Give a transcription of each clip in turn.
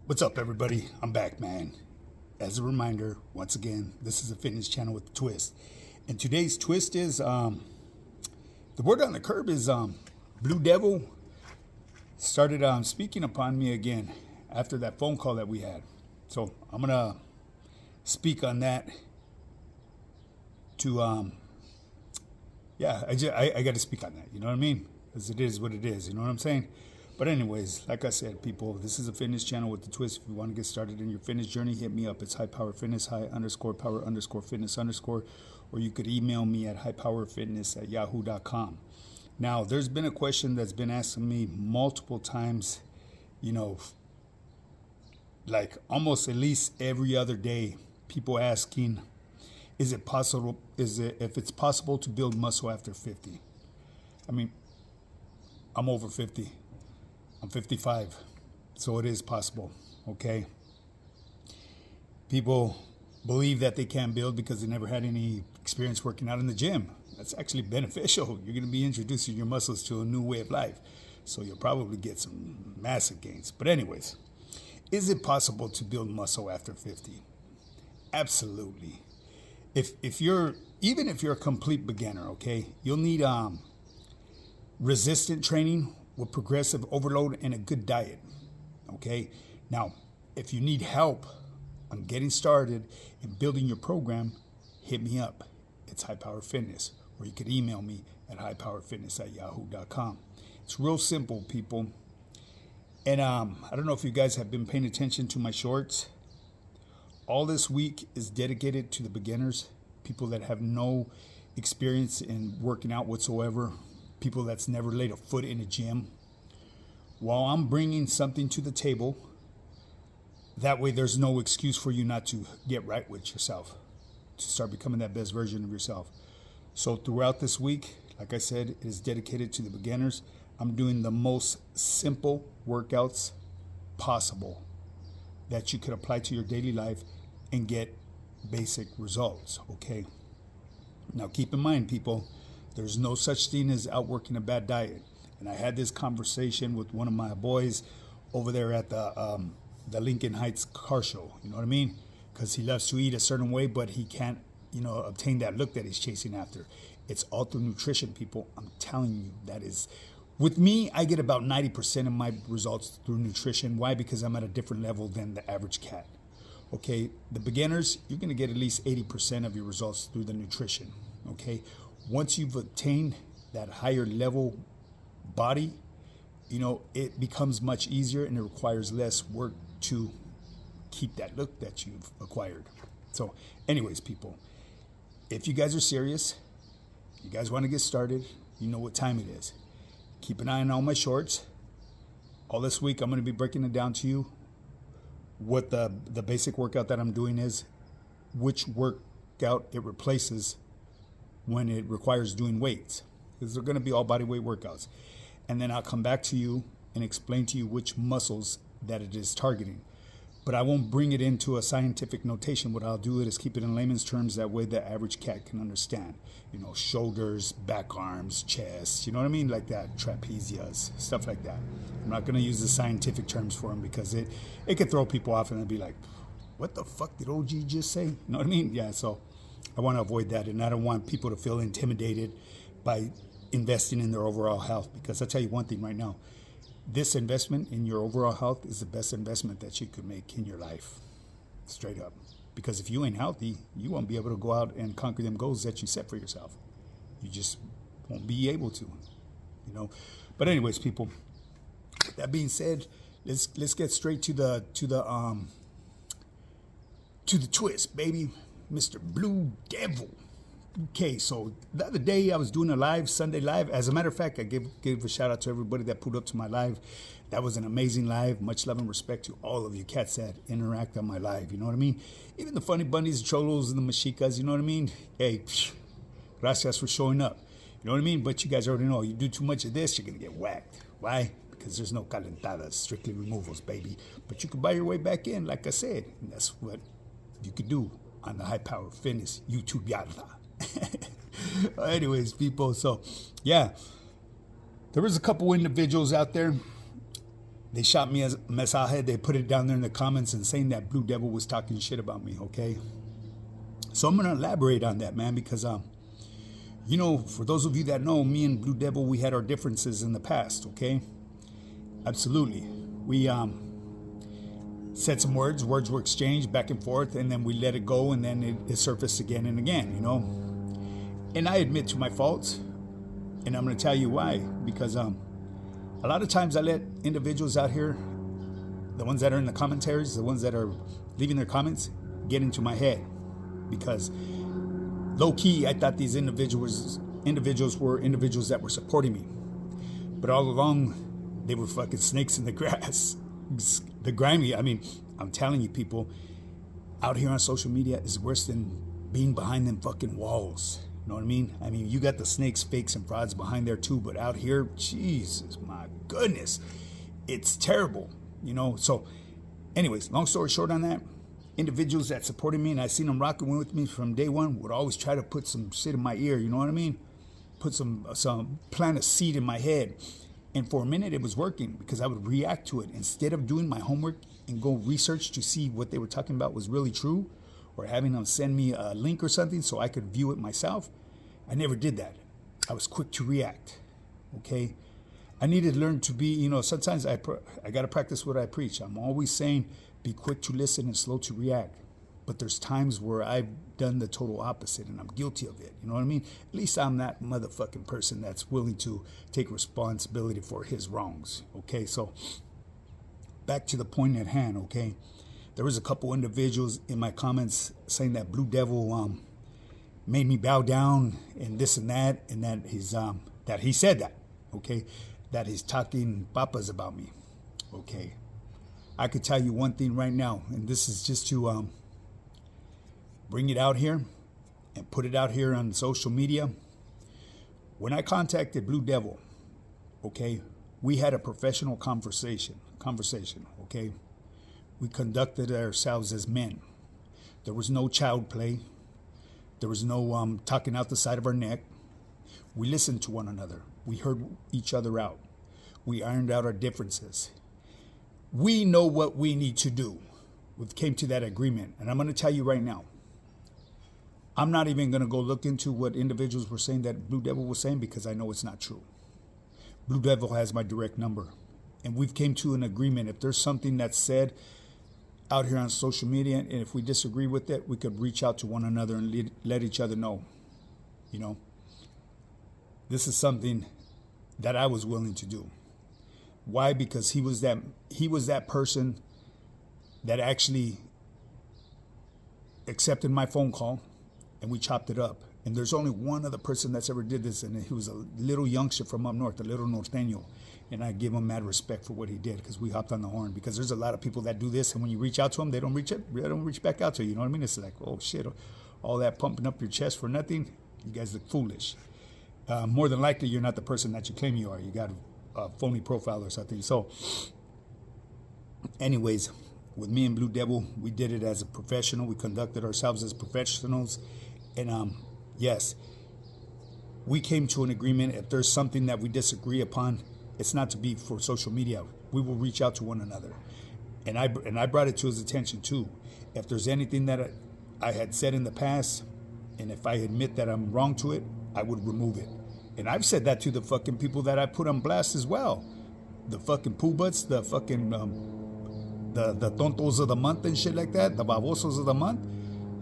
What's up, everybody? I'm back, man. As a reminder, once again, this is a fitness channel with a twist. And today's twist is the word on the curb is Blue Devil started speaking upon me again after that phone call that we had. So I'm going to speak on that to, I got to speak on that. You know what I mean? Because it is what it is. You know what I'm saying? But anyways, like I said, people, this is a fitness channel with the twist. If you want to get started in your fitness journey, hit me up. It's highpowerfitness, high_power_fitness_, or you could email me at highpowerfitness@yahoo.com. Now, there's been a question that's been asked of me multiple times, like almost at least every other day, people asking, if it's possible to build muscle after 50? I mean, I'm over 50. I'm 55, so it is possible, okay? People believe that they can't build because they never had any experience working out in the gym. That's actually beneficial. You're going to be introducing your muscles to a new way of life, so you'll probably get some massive gains. But anyways, is it possible to build muscle after 50? Absolutely. If you're a complete beginner, okay, you'll need resistant training with progressive overload and a good diet, okay? Now, if you need help on getting started and building your program, hit me up. It's High Power Fitness, or you could email me at highpowerfitness@yahoo.com. It's real simple, people. And I don't know if you guys have been paying attention to my shorts. All this week is dedicated to the beginners, people that have no experience in working out whatsoever, people that's never laid a foot in a gym. While I'm bringing something to the table, that way there's no excuse for you not to get right with yourself, to start becoming that best version of yourself. So throughout this week, like I said, it is dedicated to the beginners. I'm doing the most simple workouts possible that you could apply to your daily life and get basic results, okay? Now keep in mind, people, there's no such thing as outworking a bad diet. And I had this conversation with one of my boys over there at the Lincoln Heights car show. You know what I mean? Because he loves to eat a certain way, but he can't, obtain that look that he's chasing after. It's all through nutrition, people. I'm telling you, that is. With me, I get about 90% of my results through nutrition. Why? Because I'm at a different level than the average cat. Okay, the beginners, you're going to get at least 80% of your results through the nutrition. Okay, once you've attained that higher level body, it becomes much easier and it requires less work to keep that look that you've acquired. So anyways, people, if you guys are serious, you guys want to get started, you know what time it is. Keep an eye on all my shorts. All this week, I'm going to be breaking it down to you what the basic workout that I'm doing is, which workout it replaces when it requires doing weights, because they're going to be all body weight workouts. And then I'll come back to you and explain to you which muscles that it is targeting. But I won't bring it into a scientific notation. What I'll do is keep it in layman's terms, that way the average cat can understand. Shoulders, back arms, chest, you know what I mean? Like that, trapezius, stuff like that. I'm not going to use the scientific terms for them because it could throw people off and they'll be like, what the fuck did OG just say? You know what I mean? Yeah, so I want to avoid that, and I don't want people to feel intimidated by investing in their overall health, because I'll tell you one thing right now, this investment in your overall health is the best investment that you could make in your life, straight up. Because if you ain't healthy, you won't be able to go out and conquer them goals that you set for yourself. You just won't be able to, But anyways, people, with that being said, let's get straight to the twist, baby. Mr. Blue Devil. Okay, so the other day I was doing a live, Sunday live. As a matter of fact, I gave a shout out to everybody that pulled up to my live. That was an amazing live. Much love and respect to all of you cats that interact on my live. You know what I mean? Even the funny bunnies, cholos, and the mexicas. You know what I mean? Hey, gracias for showing up. You know what I mean? But you guys already know, you do too much of this, you're gonna get whacked. Why? Because there's no calentadas, strictly removals, baby. But you can buy your way back in, like I said. And that's what you could do on the High Power Fitness YouTube yada. Anyways, people, so yeah, there was a couple individuals out there they shot me as mensaje. They put it down there in the comments and saying that Blue Devil was talking shit about me, okay? So I'm going to elaborate on that, man, because, you know, for those of you that know, me and Blue Devil, we had our differences in the past, okay? Absolutely. We said some words were exchanged back and forth, and then we let it go, and then it surfaced again and again, you know? And I admit to my faults, and I'm going to tell you why, because a lot of times I let individuals out here, the ones that are in the commentaries, the ones that are leaving their comments, get into my head. Because low-key, I thought these individuals were individuals that were supporting me. But all along, they were fucking snakes in the grass. The grimy, I mean, I'm telling you, people, out here on social media is worse than being behind them fucking walls. You know what I mean? I mean, you got the snakes, fakes, and frauds behind there too, but out here, Jesus, my goodness, it's terrible, you know? So, anyways, long story short on that, individuals that supported me and I seen them rocking with me from day one would always try to put some shit in my ear, you know what I mean? Put plant a seed in my head. And for a minute it was working because I would react to it. Instead of doing my homework and go research to see what they were talking about was really true, or having them send me a link or something so I could view it myself, I never did that. I was quick to react, okay? I needed to learn to be, you know, sometimes I got to practice what I preach. I'm always saying, be quick to listen and slow to react. But there's times where I've done the total opposite and I'm guilty of it. You know what I mean? At least I'm that motherfucking person that's willing to take responsibility for his wrongs. Okay, so back to the point at hand, okay? There was a couple individuals in my comments saying that Blue Devil made me bow down and this and that he said that, okay? That he's talking papas about me, okay? I could tell you one thing right now, and this is just to bring it out here and put it out here on social media. When I contacted Blue Devil, okay, we had a professional conversation, okay? We conducted ourselves as men. There was no child play. There was no talking out the side of our neck. We listened to one another. We heard each other out. We ironed out our differences. We know what we need to do. We came to that agreement. And I'm going to tell you right now, I'm not even going to go look into what individuals were saying that Blue Devil was saying because I know it's not true. Blue Devil has my direct number. And we've came to an agreement. If there's something that's said out here on social media, and if we disagree with it, we could reach out to one another and let each other know. You know, this is something that I was willing to do. Why? Because he was that person that actually accepted my phone call and we chopped it up. And there's only one other person that's ever did this, and he was a little youngster from up north, a little norteño. And I give him mad respect for what he did because we hopped on the horn. Because there's a lot of people that do this, and when you reach out to them, they don't reach back out to you. You know what I mean? It's like, oh shit, all that pumping up your chest for nothing. You guys look foolish. More than likely, you're not the person that you claim you are. You got a phony profile or something. So, anyways, with me and Blue Devil, we did it as a professional. We conducted ourselves as professionals, and yes, we came to an agreement. If there's something that we disagree upon, it's not to be for social media. We will reach out to one another, and I brought it to his attention too. If there's anything that I had said in the past, and if I admit that I'm wrong to it, I would remove it. And I've said that to the fucking people that I put on blast as well. The fucking poo butts, the fucking, the tontos of the month and shit like that, the babosos of the month.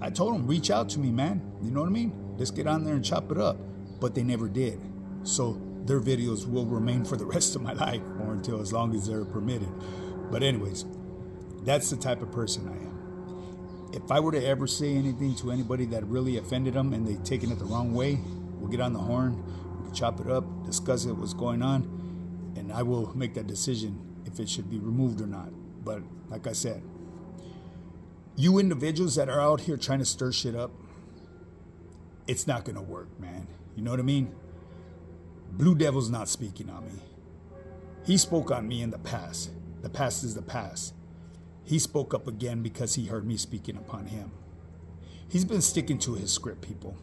I told them, reach out to me, man. You know what I mean? Let's get on there and chop it up. But they never did. So their videos will remain for the rest of my life, or until as long as they're permitted. But anyways, that's the type of person I am. If I were to ever say anything to anybody that really offended them and they've taken it the wrong way, we'll get on the horn, we'll chop it up, discuss it, what's going on, and I will make that decision if it should be removed or not. But like I said, you individuals that are out here trying to stir shit up, it's not going to work, man. You know what I mean? Blue Devil's not speaking on me. He spoke on me in the past. The past is the past. He spoke up again because he heard me speaking upon him. He's been sticking to his script, people.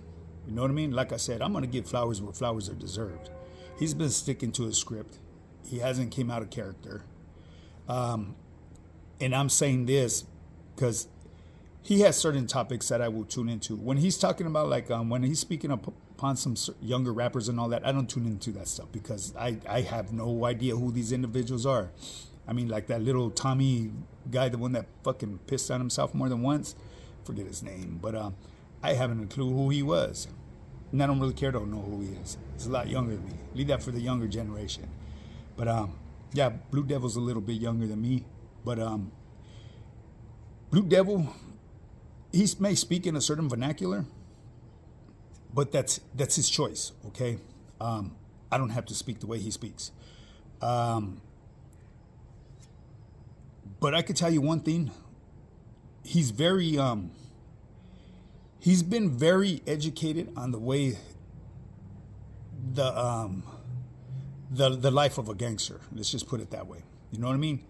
You know what I mean? Like I said, I'm going to give flowers where flowers are deserved. He's been sticking to his script. He hasn't came out of character. And I'm saying this because he has certain topics that I will tune into. When he's talking about like when he's speaking upon some younger rappers and all that, I don't tune into that stuff because I have no idea who these individuals are. I mean, like that little Tommy guy, the one that fucking pissed on himself more than once. Forget his name, but I haven't a clue who he was. And I don't really care to know who he is. He's a lot younger than me. Leave that for the younger generation. But yeah, Blue Devil's a little bit younger than me. But Blue Devil, he may speak in a certain vernacular, but that's his choice, okay? I don't have to speak the way he speaks. But I could tell you one thing. He's very he's been very educated on the way the life of a gangster. Let's just put it that way. You know what I mean?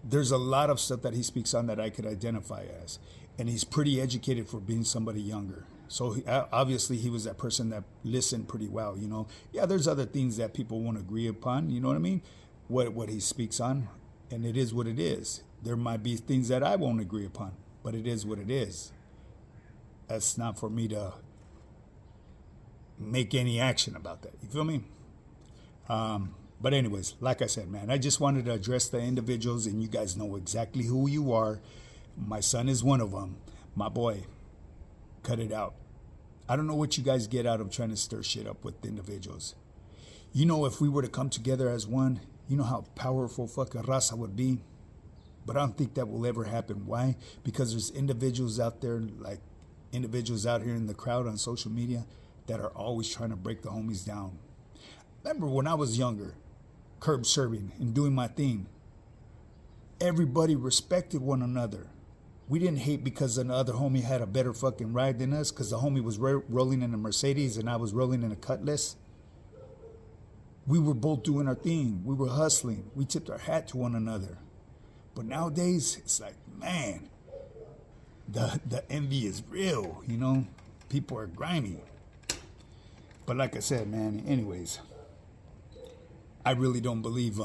There's a lot of stuff that he speaks on that I could identify as, and he's pretty educated for being somebody younger. So obviously he was that person that listened pretty well. You know, yeah. There's other things that people won't agree upon. You know what I mean? What he speaks on, and it is what it is. There might be things that I won't agree upon, but it is what it is. That's not for me to make any action about that. You feel me? But anyways, like I said, man, I just wanted to address the individuals, and you guys know exactly who you are. My son is one of them. My boy, cut it out. I don't know what you guys get out of trying to stir shit up with individuals. You know, if we were to come together as one, you know how powerful fucking raza would be? But I don't think that will ever happen. Why? Because there's individuals out there, like individuals out here in the crowd on social media, that are always trying to break the homies down. Remember when I was younger, curb serving and doing my thing, everybody respected one another. We didn't hate because another homie had a better fucking ride than us, because the homie was rolling in a Mercedes and I was rolling in a Cutlass. We were both doing our thing. We were hustling. We tipped our hat to one another. But nowadays, it's like, man, the envy is real, you know? People are grimy. But like I said, man, anyways, I really don't believe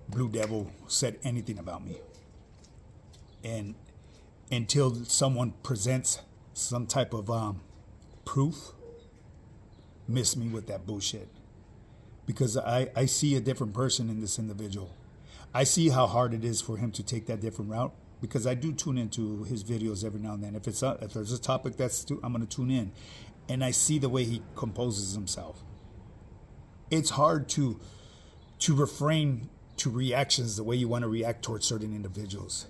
Blue Devil said anything about me. And until someone presents some type of proof, miss me with that bullshit. Because I see a different person in this individual. I see how hard it is for him to take that different route, because I do tune into his videos every now and then. If there's a topic I'm going to tune in, and I see the way he composes himself. It's hard to refrain to reactions the way you want to react towards certain individuals.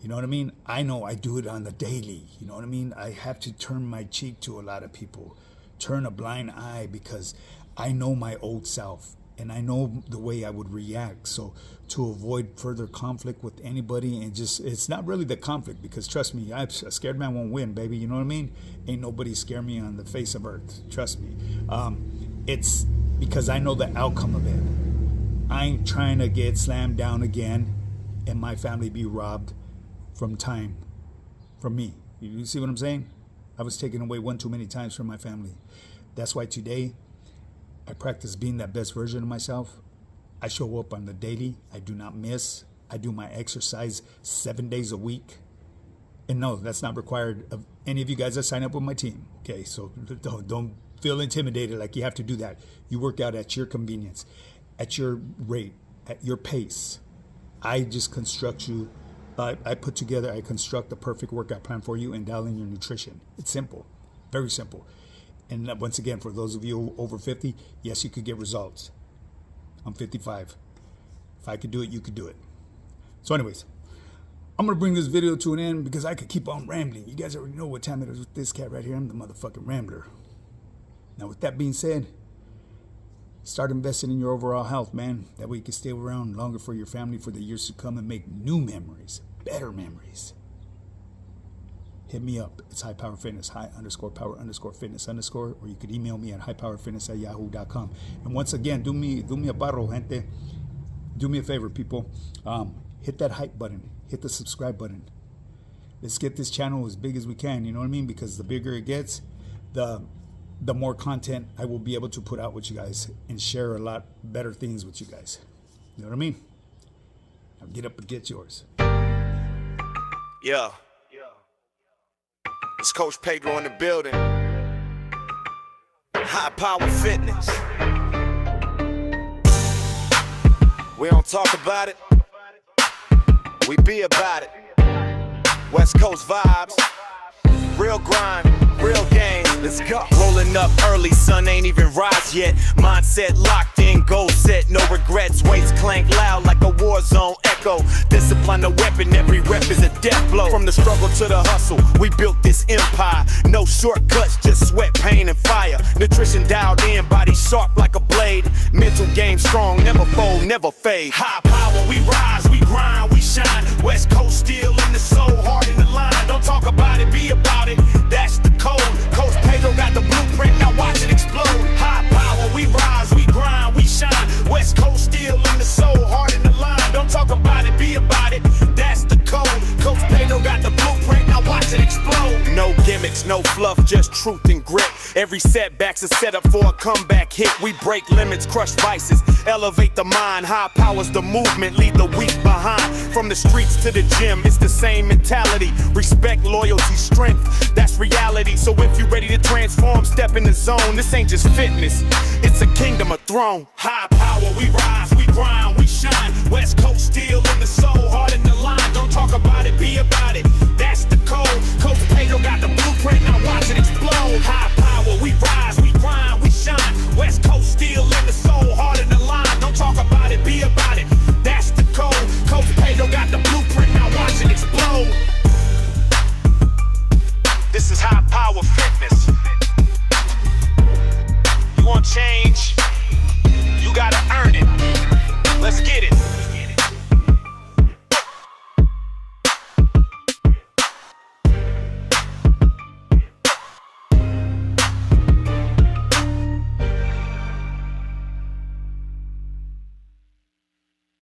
You know what I mean? I know I do it on the daily. You know what I mean? I have to turn my cheek to a lot of people, turn a blind eye, because I know my old self. And I know the way I would react. So to avoid further conflict with anybody, and it's not really the conflict, because trust me, a scared man won't win, baby. You know what I mean? Ain't nobody scare me on the face of earth. Trust me. It's because I know the outcome of it. I ain't trying to get slammed down again and my family be robbed from time from me. You see what I'm saying? I was taken away one too many times from my family. That's why today I practice being that best version of myself. I show up on the daily. I do not miss. I do my exercise 7 days a week. And no, that's not required of any of you guys that sign up with my team. Okay, so don't feel intimidated like you have to do that. You work out at your convenience, at your rate, at your pace. I just construct I construct the perfect workout plan for you and dial in your nutrition. It's simple, very simple. And once again, for those of you over 50, yes, you could get results. I'm 55. If I could do it, you could do it. So anyways, I'm going to bring this video to an end because I could keep on rambling. You guys already know what time it is with this cat right here. I'm the motherfucking rambler. Now, with that being said, start investing in your overall health, man. That way you can stay around longer for your family for the years to come and make new memories, better memories. Hit me up. It's High Power Fitness, high_power_fitness_, or you could email me at highpowerfitness@yahoo.com. And once again, do me a paro, gente. Do me a favor, people. Hit that hype button. Hit the subscribe button. Let's get this channel as big as we can. You know what I mean? Because the bigger it gets, the more content I will be able to put out with you guys and share a lot better things with you guys. You know what I mean? Now get up and get yours. Yeah. It's Coach Pedro in the building. High Power Fitness. We don't talk about it, we be about it. West Coast vibes, real grind, real game. Let's go. Rolling up early, sun ain't even rise yet. Mindset locked in, goal set, no regrets. Weights clank loud like a war zone echo. Discipline the weapon, every rep is a death blow. From the struggle to the hustle, we built this empire. No shortcuts, just sweat, pain, and fire. Nutrition dialed in, body sharp like a blade. Mental game strong, never fold, never fade. High power, we rise, we grind, we shine. West Coast still in the soul, heart in the line. Don't talk about it, be about it. That's the code. Coach Pedro got the blueprint, now watch it explode. High power, we rise, we grind, we shine. West Coast still in the soul, heart in the line. Don't talk about it, be about it. That's the code. Coach Pedro got the blueprint, now watch it explode. No gimmicks, no fluff, just truth and grit. Every setback's a setup for a comeback hit. We break limits, crush vices, elevate the mind. High power's the movement, leave the weak behind. From the streets to the gym, it's the same mentality. Respect, loyalty, strength, that's reality. So if you ready to transform, step in the zone. This ain't just fitness, it's a kingdom, a throne. High power, we rise, we grind, we shine. West Coast still in the soul, heart